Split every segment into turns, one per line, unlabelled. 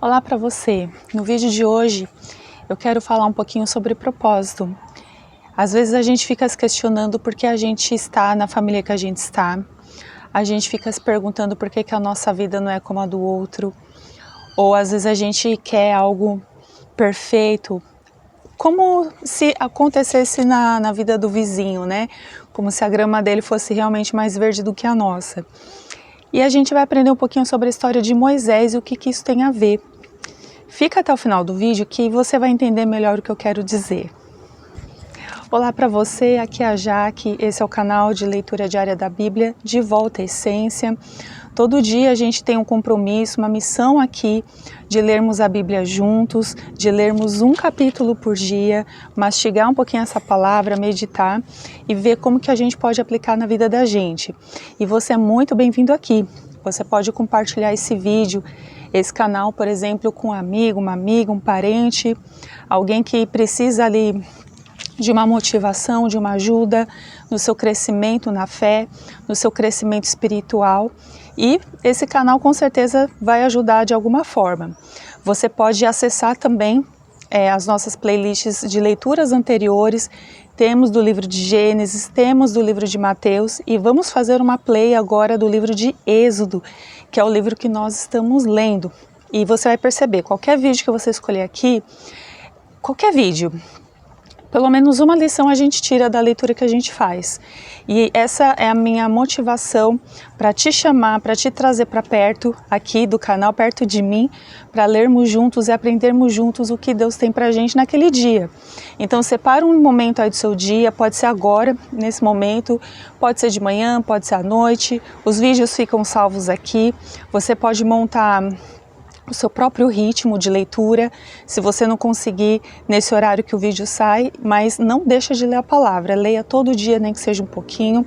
Olá para você! No vídeo de hoje eu quero falar um pouquinho sobre propósito. Às vezes a gente fica se questionando por que a gente está na família que a gente está. A gente fica se perguntando por que a nossa vida não é como a do outro. Ou às vezes a gente quer algo perfeito, como se acontecesse na vida do vizinho, né? Como se a grama dele fosse realmente mais verde do que a nossa. E a gente vai aprender um pouquinho sobre a história de Moisés e o que isso tem a ver. Fica até o final do vídeo que você vai entender melhor o que eu quero dizer. Olá para você, aqui é a Jaque, esse é o canal de leitura diária da Bíblia, De Volta à Essência. Todo dia a gente tem um compromisso, uma missão aqui de lermos a Bíblia juntos, de lermos um capítulo por dia, mastigar um pouquinho essa palavra, meditar e ver como que a gente pode aplicar na vida da gente. E você é muito bem-vindo aqui. Você pode compartilhar esse vídeo, esse canal, por exemplo, com um amigo, uma amiga, um parente, alguém que precisa ali de uma motivação, de uma ajuda no seu crescimento na fé, no seu crescimento espiritual. E esse canal com certeza vai ajudar de alguma forma. Você pode acessar também as nossas playlists de leituras anteriores. Temos do livro de Gênesis, temos do livro de Mateus e vamos fazer uma play agora do livro de Êxodo, que é o livro que nós estamos lendo. E você vai perceber, qualquer vídeo que você escolher aqui, qualquer vídeo, pelo menos uma lição a gente tira da leitura que a gente faz. E essa é a minha motivação para te chamar, para te trazer para perto aqui do canal, perto de mim, para lermos juntos e aprendermos juntos o que Deus tem para a gente naquele dia. Então separa um momento aí do seu dia, pode ser agora, nesse momento, pode ser de manhã, pode ser à noite. Os vídeos ficam salvos aqui, você pode montar o seu próprio ritmo de leitura, se você não conseguir nesse horário que o vídeo sai, mas não deixa de ler a palavra, leia todo dia, nem que seja um pouquinho,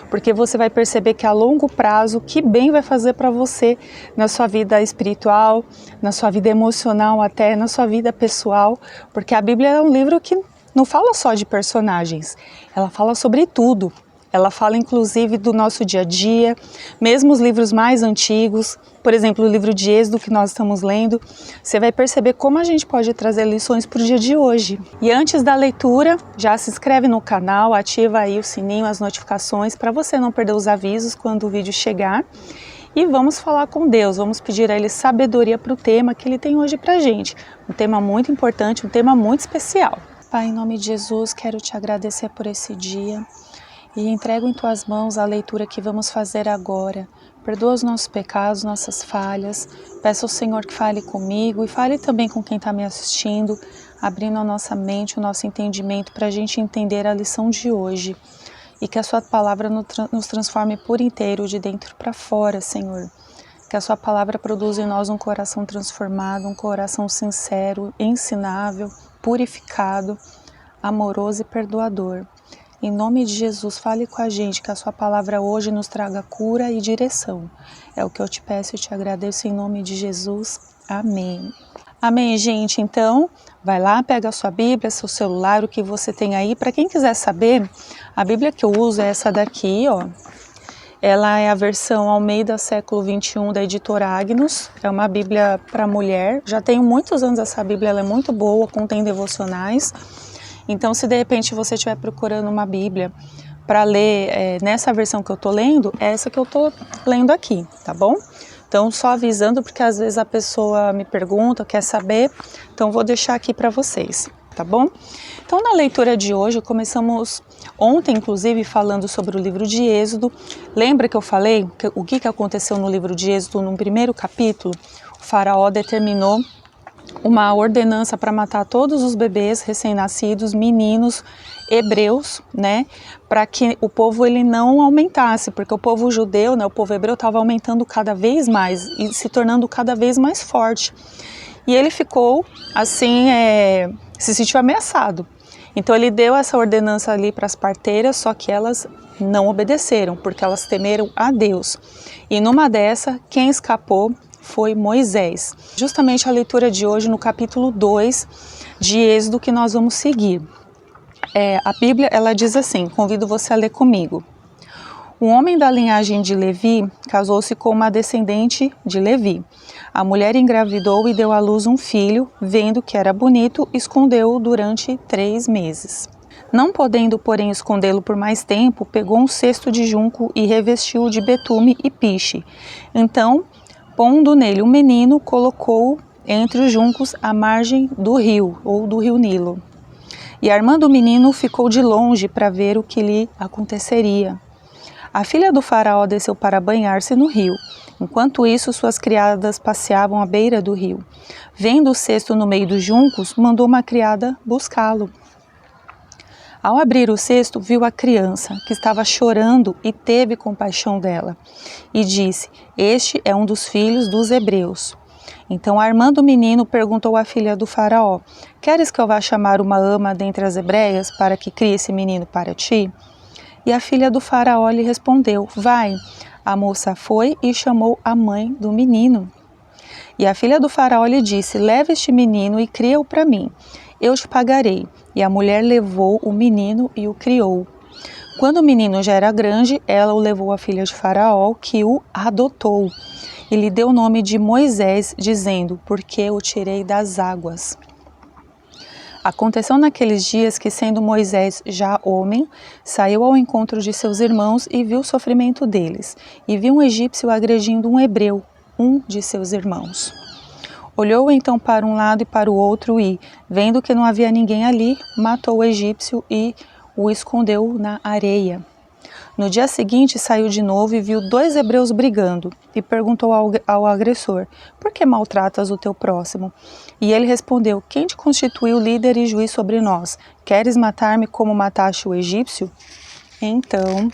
porque você vai perceber que a longo prazo, que bem vai fazer para você na sua vida espiritual, na sua vida emocional, até na sua vida pessoal, porque a Bíblia é um livro que não fala só de personagens, ela fala sobre tudo. Ela fala inclusive do nosso dia a dia, mesmo os livros mais antigos, por exemplo, o livro de Êxodo que nós estamos lendo, você vai perceber como a gente pode trazer lições para o dia de hoje. E antes da leitura, já se inscreve no canal, ativa aí o sininho, as notificações, para você não perder os avisos quando o vídeo chegar. E vamos falar com Deus, vamos pedir a Ele sabedoria para o tema que Ele tem hoje para a gente. Um tema muito importante, um tema muito especial. Pai, em nome de Jesus, quero te agradecer por esse dia. E entrego em tuas mãos a leitura que vamos fazer agora. Perdoa os nossos pecados, nossas falhas. Peço ao Senhor que fale comigo e fale também com quem está me assistindo, abrindo a nossa mente, o nosso entendimento para a gente entender a lição de hoje. E que a sua palavra nos transforme por inteiro, de dentro para fora, Senhor. Que a sua palavra produza em nós um coração transformado, um coração sincero, ensinável, purificado, amoroso e perdoador. Em nome de Jesus, fale com a gente, que a sua palavra hoje nos traga cura e direção. É o que eu te peço e te agradeço em nome de Jesus. Amém. Amém, gente. Então, vai lá, pega a sua Bíblia, seu celular, o que você tem aí. Para quem quiser saber, a Bíblia que eu uso é essa daqui, ó. Ela é a versão Almeida século XXI da editora Agnus. É uma Bíblia para mulher. Já tenho muitos anos essa Bíblia, ela é muito boa, contém devocionais. Então, se de repente você estiver procurando uma Bíblia para ler nessa versão que eu estou lendo, é essa que eu estou lendo aqui, tá bom? Então, só avisando, porque às vezes a pessoa me pergunta, quer saber, então vou deixar aqui para vocês, tá bom? Então, na leitura de hoje, começamos ontem, inclusive, falando sobre o livro de Êxodo. Lembra que eu falei o que aconteceu no livro de Êxodo, no primeiro capítulo? O faraó determinou uma ordenança para matar todos os bebês recém-nascidos, meninos hebreus, né, para que o povo ele não aumentasse, porque o povo judeu, né, o povo hebreu estava aumentando cada vez mais e se tornando cada vez mais forte. E ele ficou assim, se sentiu ameaçado. Então ele deu essa ordenança ali para as parteiras, só que elas não obedeceram, porque elas temeram a Deus. E numa dessa, quem escapou foi Moisés. Justamente a leitura de hoje no capítulo 2 de Êxodo que nós vamos seguir. A Bíblia ela diz assim, convido você a ler comigo. Um homem da linhagem de Levi casou-se com uma descendente de Levi. A mulher engravidou e deu à luz um filho, vendo que era bonito, escondeu-o durante 3 meses. Não podendo, porém, escondê-lo por mais tempo, pegou um cesto de junco e revestiu-o de betume e piche. Então, pondo nele o menino, colocou-o entre os juncos à margem do rio, ou do rio Nilo. E armando o menino, ficou de longe para ver o que lhe aconteceria. A filha do faraó desceu para banhar-se no rio. Enquanto isso, suas criadas passeavam à beira do rio. Vendo o cesto no meio dos juncos, mandou uma criada buscá-lo. Ao abrir o cesto, viu a criança, que estava chorando, e teve compaixão dela. E disse: Este é um dos filhos dos hebreus. Então, armando o menino, perguntou à filha do faraó: Queres que eu vá chamar uma ama dentre as hebreias para que crie esse menino para ti? E a filha do faraó lhe respondeu: Vai. A moça foi e chamou a mãe do menino. E a filha do faraó lhe disse: Leva este menino e cria-o para mim. Eu te pagarei. E a mulher levou o menino e o criou. Quando o menino já era grande, ela o levou à filha de faraó, que o adotou. E lhe deu o nome de Moisés, dizendo: Porque o tirei das águas. Aconteceu naqueles dias que, sendo Moisés já homem, saiu ao encontro de seus irmãos e viu o sofrimento deles, e viu um egípcio agredindo um hebreu, um de seus irmãos. Olhou então para um lado e para o outro e, vendo que não havia ninguém ali, matou o egípcio e o escondeu na areia. No dia seguinte saiu de novo e viu 2 hebreus brigando e perguntou ao agressor: Por que maltratas o teu próximo? E ele respondeu: Quem te constituiu líder e juiz sobre nós? Queres matar-me como mataste o egípcio? Então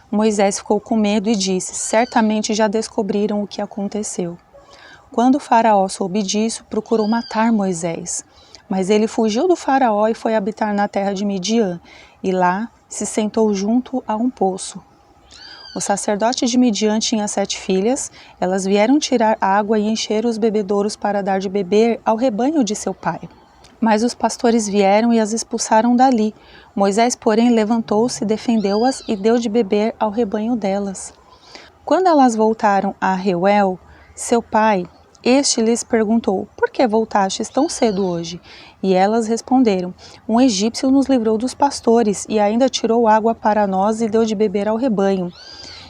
Moisés ficou com medo e disse: Certamente já descobriram o que aconteceu. Quando o faraó soube disso, procurou matar Moisés. Mas ele fugiu do faraó e foi habitar na terra de Midian, e lá se sentou junto a um poço. O sacerdote de Midian tinha 7 filhas, elas vieram tirar água e encher os bebedouros para dar de beber ao rebanho de seu pai. Mas os pastores vieram e as expulsaram dali. Moisés, porém, levantou-se, defendeu-as e deu de beber ao rebanho delas. Quando elas voltaram a Reuel, seu pai, este lhes perguntou: Por que voltastes tão cedo hoje? E elas responderam: Um egípcio nos livrou dos pastores e ainda tirou água para nós e deu de beber ao rebanho.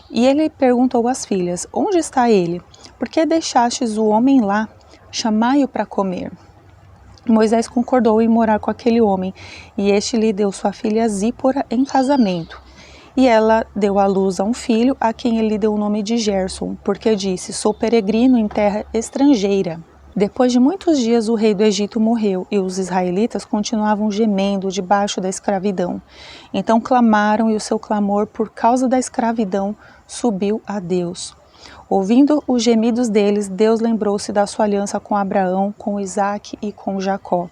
E ele perguntou às filhas: Onde está ele? Por que deixastes o homem lá? Chamai-o para comer. Moisés concordou em morar com aquele homem, e este lhe deu sua filha Zípora em casamento. E ela deu à luz a um filho, a quem ele deu o nome de Gerson, porque disse: Sou peregrino em terra estrangeira. Depois de muitos dias, o rei do Egito morreu, e os israelitas continuavam gemendo debaixo da escravidão. Então clamaram, e o seu clamor por causa da escravidão subiu a Deus. Ouvindo os gemidos deles, Deus lembrou-se da sua aliança com Abraão, com Isaque e com Jacó.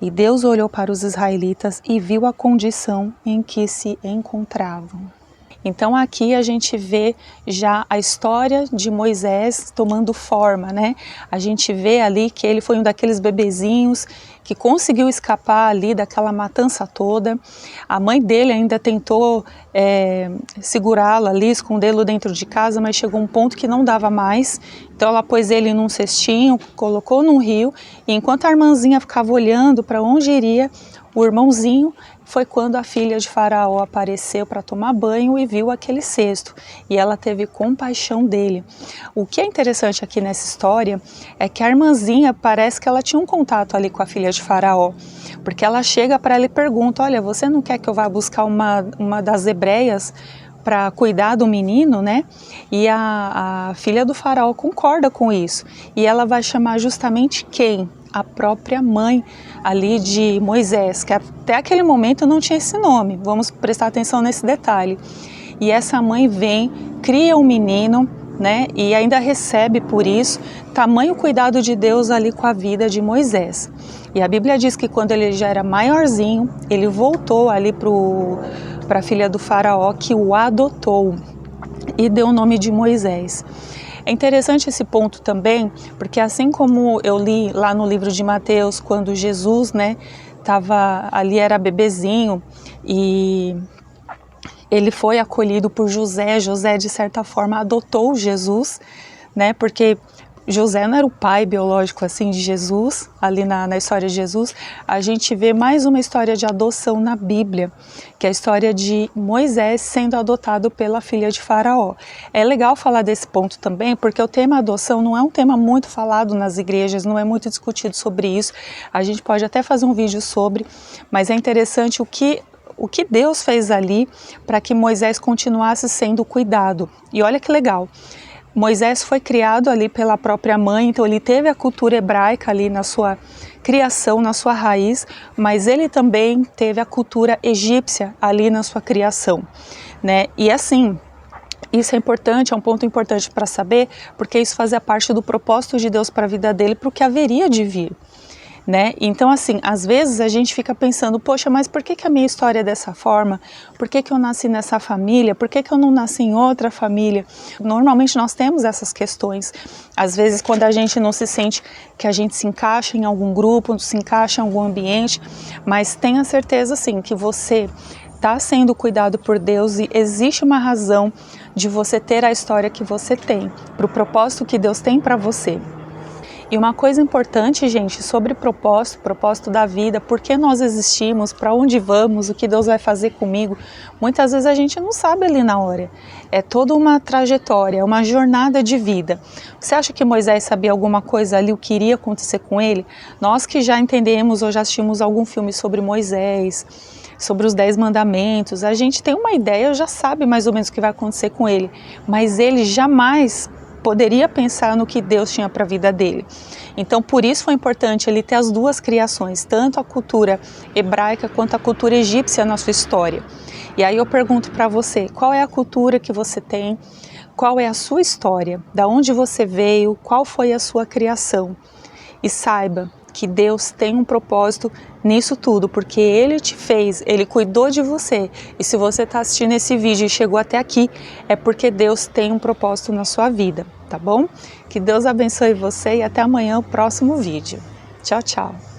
E Deus olhou para os israelitas e viu a condição em que se encontravam. Então aqui a gente vê já a história de Moisés tomando forma, né? A gente vê ali que ele foi um daqueles bebezinhos que conseguiu escapar ali daquela matança toda. A mãe dele ainda tentou segurá-lo ali, escondê-lo dentro de casa, mas chegou um ponto que não dava mais. Então ela pôs ele num cestinho, colocou num rio, e enquanto a irmãzinha ficava olhando para onde iria o irmãozinho, foi quando a filha de Faraó apareceu para tomar banho e viu aquele cesto, e ela teve compaixão dele. O que é interessante aqui nessa história é que a irmãzinha parece que ela tinha um contato ali com a filha de Faraó, porque ela chega para ela e pergunta: olha, você não quer que eu vá buscar uma das hebreias para cuidar do menino, né? E a filha do faraó concorda com isso, e ela vai chamar justamente quem? A própria mãe ali de Moisés, que até aquele momento não tinha esse nome. Vamos prestar atenção nesse detalhe. E essa mãe vem, cria um menino, né? E ainda recebe por isso tamanho cuidado de Deus ali com a vida de Moisés. E a Bíblia diz que quando ele já era maiorzinho, ele voltou ali para a filha do faraó, que o adotou e deu o nome de Moisés. É interessante esse ponto também, porque assim como eu li lá no livro de Mateus, quando Jesus, né, estava ali, era bebezinho, e ele foi acolhido por José. José, de certa forma, adotou Jesus, né? Porque José não era o pai biológico assim de Jesus, ali na história de Jesus. A gente vê mais uma história de adoção na Bíblia, que é a história de Moisés sendo adotado pela filha de Faraó. É legal falar desse ponto também, porque o tema adoção não é um tema muito falado nas igrejas, não é muito discutido sobre isso. A gente pode até fazer um vídeo sobre, mas é interessante o que Deus fez ali para que Moisés continuasse sendo cuidado. E olha que legal. Moisés foi criado ali pela própria mãe, então ele teve a cultura hebraica ali na sua criação, na sua raiz, mas ele também teve a cultura egípcia ali na sua criação, né? E assim, isso é importante, é um ponto importante para saber, porque isso fazia parte do propósito de Deus para a vida dele, para o que haveria de vir. Né? Então, assim, às vezes a gente fica pensando, poxa, mas por que a minha história é dessa forma? Por que eu nasci nessa família? Por que eu não nasci em outra família? Normalmente nós temos essas questões. Às vezes, quando a gente não se sente que a gente se encaixa em algum grupo, se encaixa em algum ambiente, mas tenha certeza, sim, que você está sendo cuidado por Deus e existe uma razão de você ter a história que você tem, para o propósito que Deus tem para você. E uma coisa importante, gente, sobre propósito da vida, por que nós existimos, para onde vamos, o que Deus vai fazer comigo, muitas vezes a gente não sabe ali na hora. É toda uma trajetória, é uma jornada de vida. Você acha que Moisés sabia alguma coisa ali, o que iria acontecer com ele? Nós que já entendemos ou já assistimos algum filme sobre Moisés, sobre os 10 mandamentos, a gente tem uma ideia, já sabe mais ou menos o que vai acontecer com ele, mas ele jamais poderia pensar no que Deus tinha para a vida dele. Então, por isso foi importante ele ter as duas criações, tanto a cultura hebraica quanto a cultura egípcia na sua história. E aí eu pergunto para você, qual é a cultura que você tem? Qual é a sua história? Da onde você veio? Qual foi a sua criação? E saiba que Deus tem um propósito nisso tudo, porque Ele te fez, Ele cuidou de você. E se você está assistindo esse vídeo e chegou até aqui, é porque Deus tem um propósito na sua vida, tá bom? Que Deus abençoe você e até amanhã o próximo vídeo. Tchau, tchau!